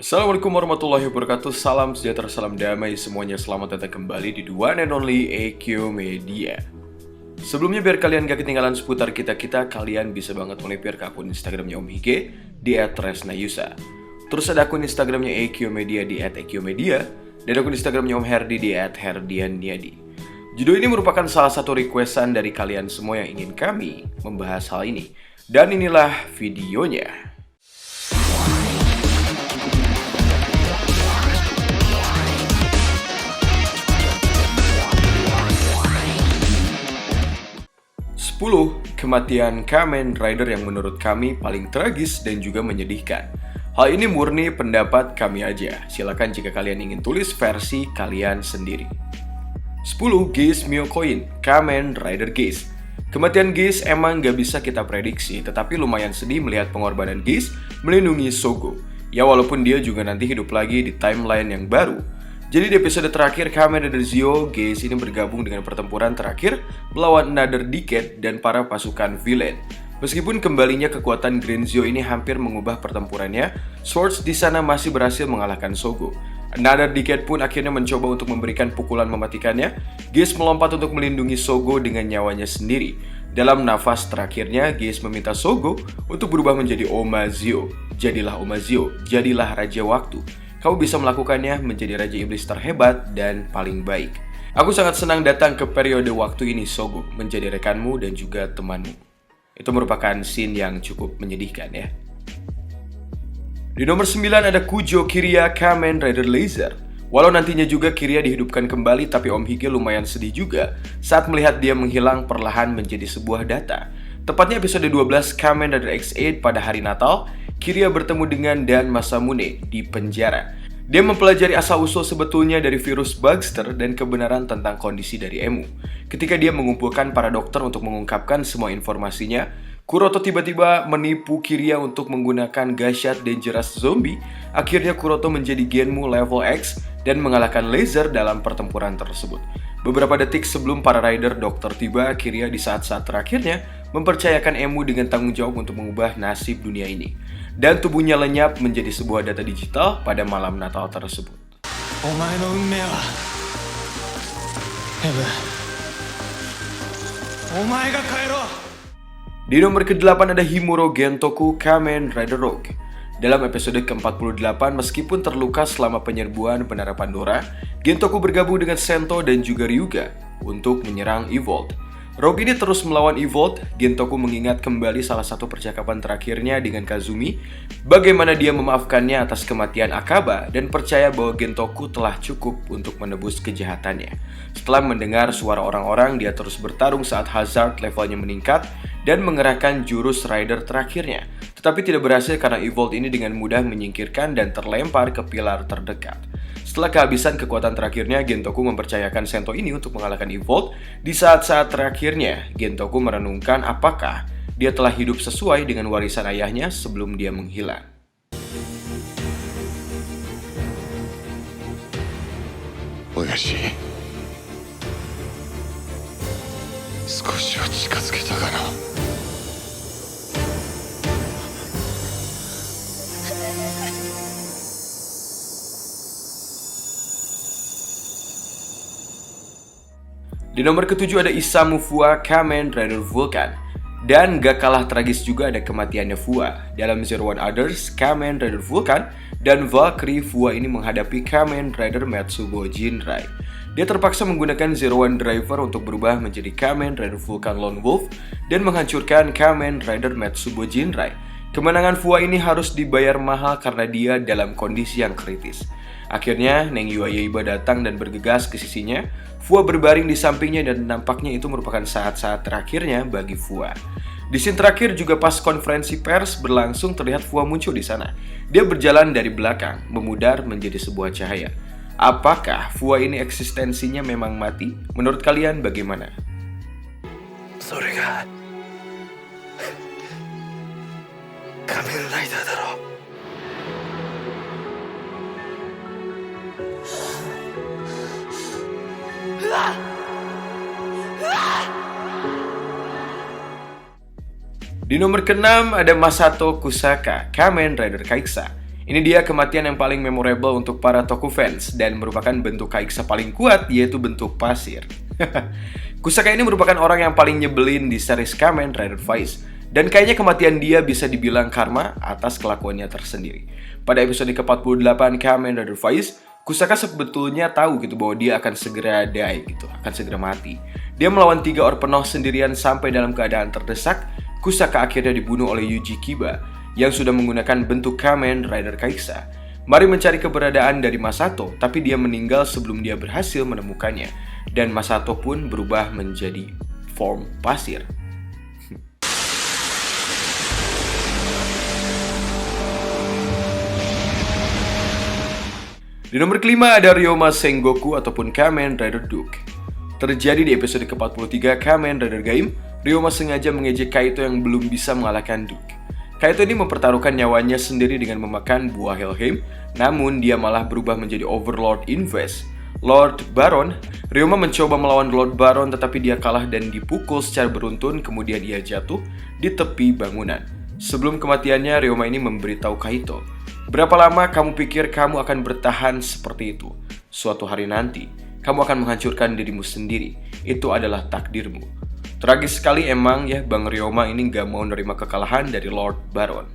Assalamualaikum warahmatullahi wabarakatuh. Salam sejahtera, salam damai semuanya. Selamat datang kembali di The One and Only EQ Media. Sebelumnya biar kalian gak ketinggalan seputar kita-kita, kalian bisa banget melipir ke akun Instagramnya Om Hige di @resnayusa. Terus ada akun Instagramnya EQ Media di @EQmedia dan akun Instagramnya Om Herdi di @herdianniadi. Judul ini merupakan salah satu requestan dari kalian semua yang ingin kami membahas hal ini. Dan inilah videonya. Kematian Kamen Rider yang menurut kami paling tragis dan juga menyedihkan. Hal ini murni pendapat kami aja. Silakan jika kalian ingin tulis versi kalian sendiri. 10. Geass Myokoin, Kamen Rider Geass. Kematian Geass emang gak bisa kita prediksi, tetapi lumayan sedih melihat pengorbanan Geass melindungi Sogo. Ya walaupun dia juga nanti hidup lagi di timeline yang baru. Jadi di episode terakhir Kamen Rider Zio, Geass ini bergabung dengan pertempuran terakhir melawan Another Decade dan para pasukan villain. Meskipun kembalinya kekuatan Green Zio ini hampir mengubah pertempurannya, Swords di sana masih berhasil mengalahkan Sogo. Another Decade pun akhirnya mencoba untuk memberikan pukulan mematikannya. Geass melompat untuk melindungi Sogo dengan nyawanya sendiri. Dalam nafas terakhirnya, Geass meminta Sogo untuk berubah menjadi Oma Zio. Jadilah Oma Zio, jadilah Raja Waktu. Kamu bisa melakukannya menjadi Raja Iblis terhebat dan paling baik. Aku sangat senang datang ke periode waktu ini Sogo, menjadi rekanmu dan juga temanmu. Itu merupakan scene yang cukup menyedihkan ya. Di nomor 9 ada Kujo Kiriya Kamen Rider Laser. Walau nantinya juga Kiriya dihidupkan kembali, tapi Om Hige lumayan sedih juga saat melihat dia menghilang perlahan menjadi sebuah data. Tepatnya episode 12 Kamen Rider X8 pada hari Natal, Kiriya bertemu dengan Dan Masamune di penjara. Dia mempelajari asal-usul sebetulnya dari virus Bugster dan kebenaran tentang kondisi dari Emu. Ketika dia mengumpulkan para dokter untuk mengungkapkan semua informasinya, Kuroto tiba-tiba menipu Kiriya untuk menggunakan Gashat Dangerous Zombie. Akhirnya Kuroto menjadi Genmu level X dan mengalahkan Laser dalam pertempuran tersebut. Beberapa detik sebelum para rider dokter tiba, Kiriya di saat-saat terakhirnya mempercayakan Emu dengan tanggung jawab untuk mengubah nasib dunia ini. Dan tubuhnya lenyap menjadi sebuah data digital pada malam Natal tersebut. Di nomor ke-8 ada Himuro Gentoku Kamen Rider Rogue. Dalam episode ke-48, meskipun terluka selama penyerbuan Menara Pandora, Gentoku bergabung dengan Sento dan juga Ryuga untuk menyerang Evolved. Rogue ini terus melawan Evolved. Gentoku mengingat kembali salah satu percakapan terakhirnya dengan Kazumi, bagaimana dia memaafkannya atas kematian Akaba dan percaya bahwa Gentoku telah cukup untuk menebus kejahatannya. Setelah mendengar suara orang-orang, dia terus bertarung saat Hazard levelnya meningkat dan mengerahkan jurus Rider terakhirnya. Tetapi tidak berhasil karena Evolved ini dengan mudah menyingkirkan dan terlempar ke pilar terdekat. Setelah kehabisan kekuatan terakhirnya, Gentoku mempercayakan Sento ini untuk mengalahkan Evolved. Di saat-saat terakhirnya, Gentoku merenungkan apakah dia telah hidup sesuai dengan warisan ayahnya sebelum dia menghilang. Oyashi, 少しは近づけたかな。Di nomor ke-7 ada Isamu Fua Kamen Rider Vulcan. Dan gak kalah tragis juga ada kematiannya Fua. Dalam Zero One Others, Kamen Rider Vulcan dan Valkyrie, Fua ini menghadapi Kamen Rider Matsubo Jinrai. Dia terpaksa menggunakan Zero One Driver untuk berubah menjadi Kamen Rider Vulcan Lone Wolf dan menghancurkan Kamen Rider Matsubo Jinrai. Kemenangan Fua ini harus dibayar mahal karena dia dalam kondisi yang kritis. Akhirnya, Neng Yuayeiba datang dan bergegas ke sisinya. Fua berbaring di sampingnya dan nampaknya itu merupakan saat-saat terakhirnya bagi Fua. Di scene terakhir juga pas konferensi pers berlangsung terlihat Fua muncul di sana. Dia berjalan dari belakang, memudar menjadi sebuah cahaya. Apakah Fua ini eksistensinya memang mati? Menurut kalian bagaimana? Sorega Kamen Rider daro. Di nomor ke-6 ada Masato Kusaka, Kamen Rider Kaiksa. Ini dia kematian yang paling memorable untuk para Toku fans dan merupakan bentuk Kai'Xa paling kuat, yaitu bentuk pasir. Kusaka ini merupakan orang yang paling nyebelin di series Kamen Rider Vice, dan kayaknya kematian dia bisa dibilang karma atas kelakuannya tersendiri. Pada episode ke-48 Kamen Rider Vice, Kusaka sebetulnya tahu gitu bahwa dia akan segera die gitu, akan segera mati. Dia melawan 3 Orpenoch sendirian sampai dalam keadaan terdesak. Kusaka akhirnya dibunuh oleh Yuji Kiba yang sudah menggunakan bentuk Kamen Rider Kai'Xa. Mari mencari keberadaan dari Masato, tapi dia meninggal sebelum dia berhasil menemukannya. Dan Masato pun berubah menjadi form pasir. Di nomor kelima ada Ryoma Sengoku ataupun Kamen Rider Duke. Terjadi di episode ke-43 Kamen Rider Gaim, Ryoma sengaja mengejek Kaito yang belum bisa mengalahkan Duke. Kaito ini mempertaruhkan nyawanya sendiri dengan memakan buah Helheim, namun dia malah berubah menjadi Overlord Inves. Lord Baron, Ryoma mencoba melawan Lord Baron tetapi dia kalah dan dipukul secara beruntun, kemudian ia jatuh di tepi bangunan. Sebelum kematiannya, Ryoma ini memberitahu Kaito, "Berapa lama kamu pikir kamu akan bertahan seperti itu? Suatu hari nanti, kamu akan menghancurkan dirimu sendiri. Itu adalah takdirmu." Tragis sekali emang ya, Bang Ryoma ini gak mau nerima kekalahan dari Lord Baron.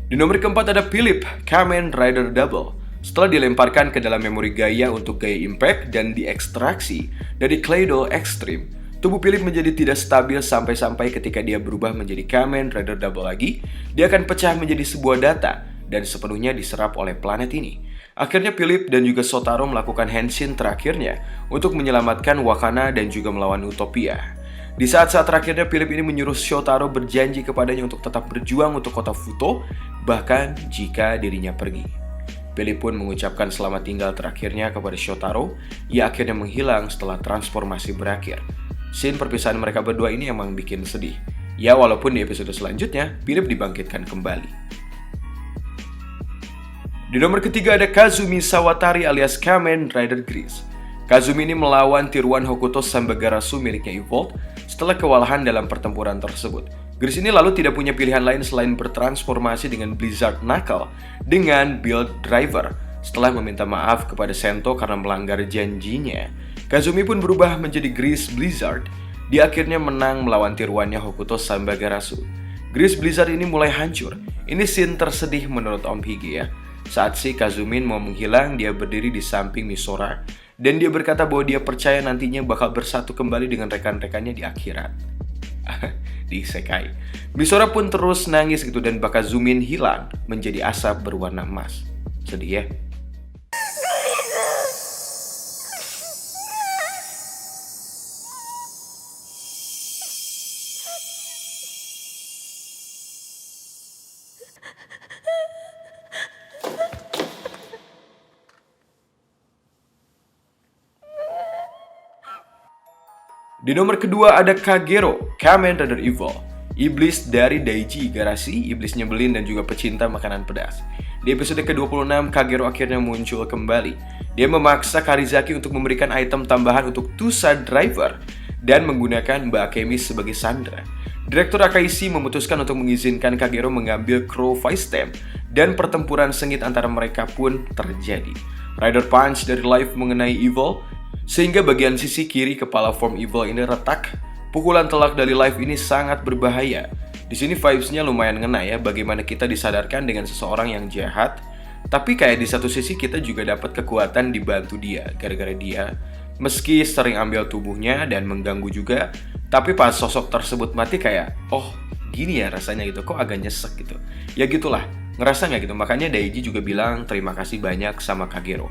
Di nomor keempat ada Philip, Kamen Rider Double. Setelah dilemparkan ke dalam memori Gaia untuk Gaia Impact dan diekstraksi dari Claydol Extreme, tubuh Philip menjadi tidak stabil sampai-sampai ketika dia berubah menjadi Kamen Rider Double lagi, dia akan pecah menjadi sebuah data dan sepenuhnya diserap oleh planet ini. Akhirnya Philip dan juga Shotaro melakukan henshin terakhirnya untuk menyelamatkan Wakana dan juga melawan Utopia. Di saat-saat terakhirnya, Philip ini menyuruh Shotaro berjanji kepadanya untuk tetap berjuang untuk kota Futo, bahkan jika dirinya pergi. Philip pun mengucapkan selamat tinggal terakhirnya kepada Shotaro. Ia akhirnya menghilang setelah transformasi berakhir. Scene perpisahan mereka berdua ini emang bikin sedih. Ya, walaupun di episode selanjutnya, Philip dibangkitkan kembali. Di nomor ketiga ada Kazumi Sawatari alias Kamen Rider Gris. Kazumi ini melawan tiruan Hokuto Sambagarasu miliknya Evolved setelah kewalahan dalam pertempuran tersebut. Gris ini lalu tidak punya pilihan lain selain bertransformasi dengan Blizzard Knuckle dengan build driver. Setelah meminta maaf kepada Sento karena melanggar janjinya, Kazumi pun berubah menjadi Gris Blizzard. Dia akhirnya menang melawan tiruannya Hokuto Sambagarasu. Gris Blizzard ini mulai hancur. Ini scene tersedih menurut Om Hige ya. Saat si Kazumin mau menghilang, dia berdiri di samping Misora dan dia berkata bahwa dia percaya nantinya bakal bersatu kembali dengan rekan-rekannya di akhirat. Di isekai. Misora pun terus nangis gitu dan Bakazumin hilang menjadi asap berwarna emas. Sedih ya. Di nomor kedua ada Kagero, Kamen Rider Evil. Iblis dari Daiji Igarashi, iblis nyebelin dan juga pecinta makanan pedas. Di episode ke-26, Kagero akhirnya muncul kembali. Dia memaksa Karizaki untuk memberikan item tambahan untuk Tusa Driver dan menggunakan Mbak Akemi sebagai Sandra. Direktur Akaishi memutuskan untuk mengizinkan Kagero mengambil Crow Vice Stem dan pertempuran sengit antara mereka pun terjadi. Rider Punch dari Life mengenai Evil sehingga bagian sisi kiri kepala form Evil ini retak. Pukulan telak dari Life ini sangat berbahaya. Di sini vibes-nya lumayan ngena ya, bagaimana kita disadarkan dengan seseorang yang jahat, tapi kayak di satu sisi kita juga dapat kekuatan dibantu dia, gara-gara dia meski sering ambil tubuhnya dan mengganggu juga, tapi pas sosok tersebut mati kayak, oh gini ya rasanya gitu, kok agak nyesek gitu. Ya gitulah, ngerasa nggak gitu? Makanya Daiji juga bilang terima kasih banyak sama Kagero.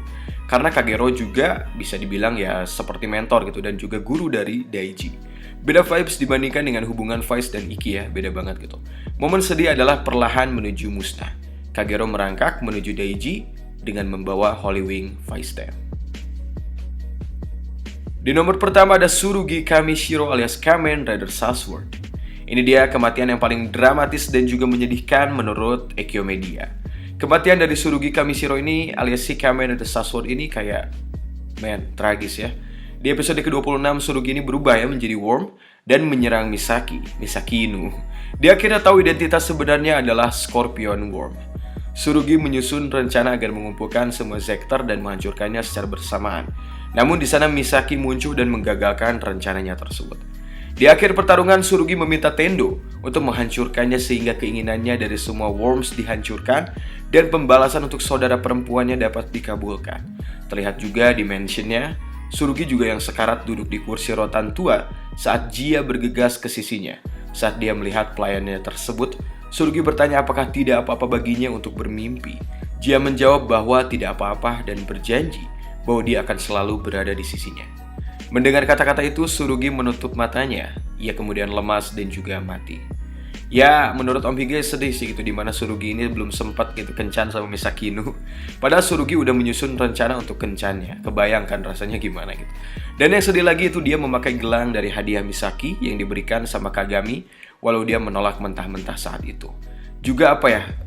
Karena Kagero juga bisa dibilang ya seperti mentor gitu dan juga guru dari Daiji. Beda vibes dibandingkan dengan hubungan Vice dan Iki ya, beda banget gitu. Momen sedih adalah perlahan menuju musnah. Kagero merangkak menuju Daiji dengan membawa Holy Wing Vice Stem. Di nomor pertama ada Tsurugi Kamishiro alias Kamen Rider Salsworth. Ini dia kematian yang paling dramatis dan juga menyedihkan menurut Ekkyo Media. Kematian dari Tsurugi Kamishiro ini alias si Kamen Rider Salsworth ini kayak, tragis ya. Di episode ke-26, Tsurugi ini berubah ya menjadi worm dan menyerang Misaki Inu. Dia akhirnya tahu identitas sebenarnya adalah Scorpion Worm. Tsurugi menyusun rencana agar mengumpulkan semua Zector dan menghancurkannya secara bersamaan. Namun di sana Misaki muncul dan menggagalkan rencananya tersebut. Di akhir pertarungan, Tsurugi meminta Tendo untuk menghancurkannya sehingga keinginannya dari semua worms dihancurkan dan pembalasan untuk saudara perempuannya dapat dikabulkan. Terlihat juga di mansionnya, Tsurugi juga yang sekarat duduk di kursi rotan tua saat Jia bergegas ke sisinya. Saat dia melihat pelayannya tersebut, Tsurugi bertanya apakah tidak apa-apa baginya untuk bermimpi. Jia menjawab bahwa tidak apa-apa dan berjanji bahwa dia akan selalu berada di sisinya. Mendengar kata-kata itu, Tsurugi menutup matanya. Ia kemudian lemas dan juga mati. Ya, menurut Om Hige sedih sih gitu, dimana Tsurugi ini belum sempat gitu kencan sama Misaki Inu. Padahal Tsurugi udah menyusun rencana untuk kencannya. Kebayangkan rasanya gimana gitu. Dan yang sedih lagi itu dia memakai gelang dari hadiah Misaki yang diberikan sama Kagami, walau dia menolak mentah-mentah saat itu. Juga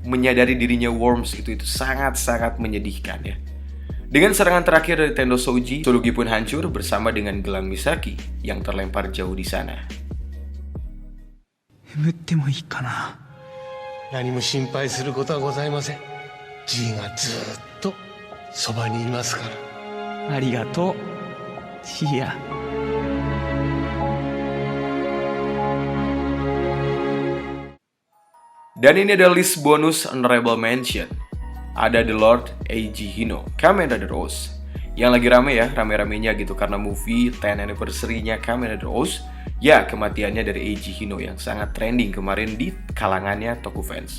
menyadari dirinya worms itu sangat-sangat menyedihkan ya. Dengan serangan terakhir dari Tendo Souji, Tsurugi pun hancur bersama dengan gelang Misaki yang terlempar jauh di sana. 眠ってもいいかな。何も心配することはございません。G がずっとそばにいますから。ありがとう、ジア。Dan ini adalah list bonus Honorable Mention. Ada The Lord Eiji Hino, Kamen Rider Oz. Yang lagi rame-ramenya gitu karena movie 10 anniversary-nya Kamen Rider Oz. Ya, kematiannya dari Eiji Hino yang sangat trending kemarin di kalangannya Toku fans.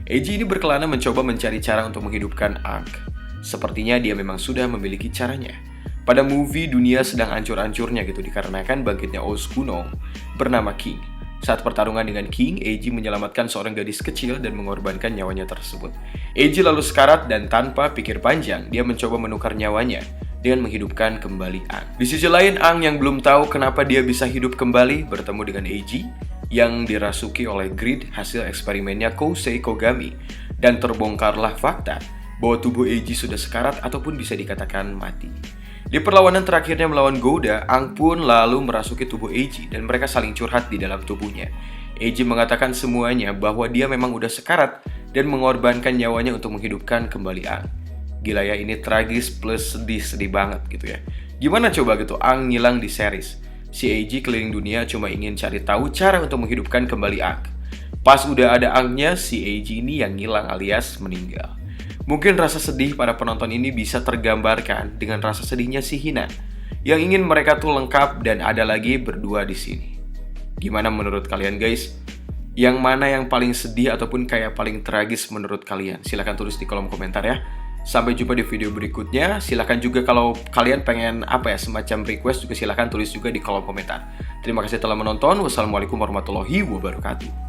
Eiji ini berkelana mencoba mencari cara untuk menghidupkan Ankh. Sepertinya dia memang sudah memiliki caranya. Pada movie, dunia sedang ancur-ancurnya gitu dikarenakan bangkitnya Oz kuno bernama King. Saat pertarungan dengan King, Eiji menyelamatkan seorang gadis kecil dan mengorbankan nyawanya tersebut. Eiji lalu sekarat dan tanpa pikir panjang, dia mencoba menukar nyawanya dengan menghidupkan kembali Aang. Di sisi lain, Aang yang belum tahu kenapa dia bisa hidup kembali bertemu dengan Eiji yang dirasuki oleh greed hasil eksperimennya Kousei Kogami, dan terbongkarlah fakta bahwa tubuh Eiji sudah sekarat ataupun bisa dikatakan mati. Di perlawanan terakhirnya melawan Gouda, Aang pun lalu merasuki tubuh Eiji dan mereka saling curhat di dalam tubuhnya. Eiji mengatakan semuanya bahwa dia memang udah sekarat dan mengorbankan nyawanya untuk menghidupkan kembali Aang. Gila ya, ini tragis plus sedih banget gitu ya. Gimana coba gitu Aang ngilang di series. Si Eiji keliling dunia cuma ingin cari tahu cara untuk menghidupkan kembali Aang. Pas udah ada Aangnya, si Eiji ini yang ngilang alias meninggal. Mungkin rasa sedih para penonton ini bisa tergambarkan dengan rasa sedihnya si Hina yang ingin mereka tuh lengkap dan ada lagi berdua di sini. Gimana menurut kalian guys? Yang mana yang paling sedih ataupun kayak paling tragis menurut kalian? Silahkan tulis di kolom komentar ya. Sampai jumpa di video berikutnya. Silahkan juga kalau kalian pengen semacam request juga silahkan tulis juga di kolom komentar. Terima kasih telah menonton. Wassalamualaikum warahmatullahi wabarakatuh.